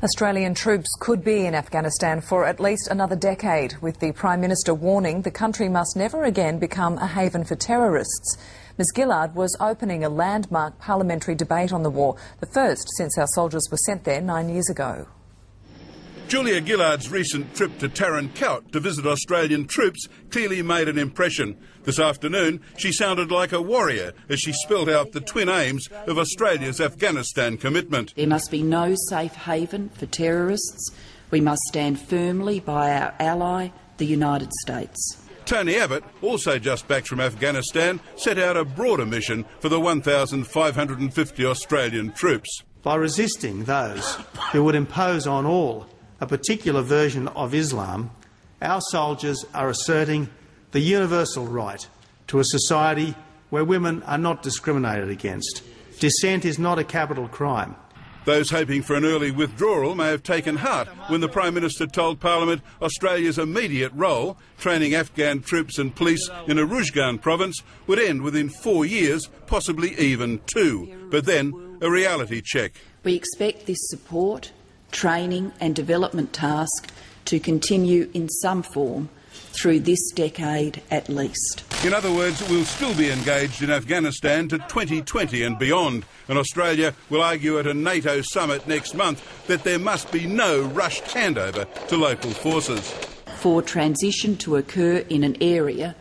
Australian troops could be in Afghanistan for at least another decade, with the Prime Minister warning the country must never again become a haven for terrorists. Ms Gillard was opening a landmark parliamentary debate on the war, the first since our soldiers were sent there 9 years ago. Julia Gillard's recent trip to Tarin Kowt to visit Australian troops clearly made an impression. This afternoon, she sounded like a warrior as she spelled out the twin aims of Australia's Afghanistan commitment. There must be no safe haven for terrorists. We must stand firmly by our ally, the United States. Tony Abbott, also just back from Afghanistan, set out a broader mission for the 1,550 Australian troops. By resisting those who would impose on all a particular version of Islam, our soldiers are asserting the universal right to a society where women are not discriminated against. Dissent is not a capital crime. Those hoping for an early withdrawal may have taken heart when the Prime Minister told Parliament Australia's immediate role, training Afghan troops and police in Uruzgan province, would end within 4 years, possibly even 2. But then, a reality check. We expect this support, training and development task to continue in some form through this decade at least. In other words, we'll still be engaged in Afghanistan to 2020 and beyond, and Australia will argue at a NATO summit next month that there must be no rushed handover to local forces. For transition to occur in an area,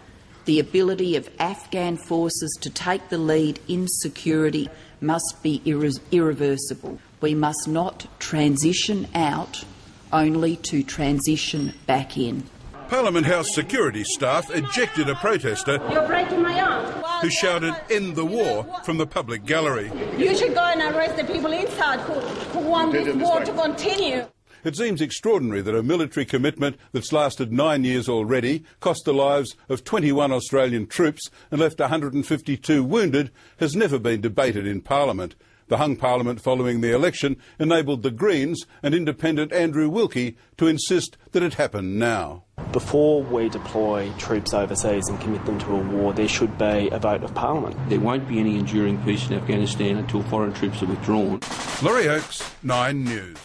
the ability of Afghan forces to take the lead in security must be irreversible. We must not transition out only to transition back in. Parliament House security staff ejected a protester who shouted "End the war" from the public gallery. You should go and arrest the people inside who want this war to continue. It seems extraordinary that a military commitment that's lasted 9 years already, cost the lives of 21 Australian troops and left 152 wounded, has never been debated in Parliament. The hung Parliament following the election enabled the Greens and independent Andrew Wilkie to insist that it happen now. Before we deploy troops overseas and commit them to a war, there should be a vote of Parliament. There won't be any enduring peace in Afghanistan until foreign troops are withdrawn. Laurie Oakes, 9 News.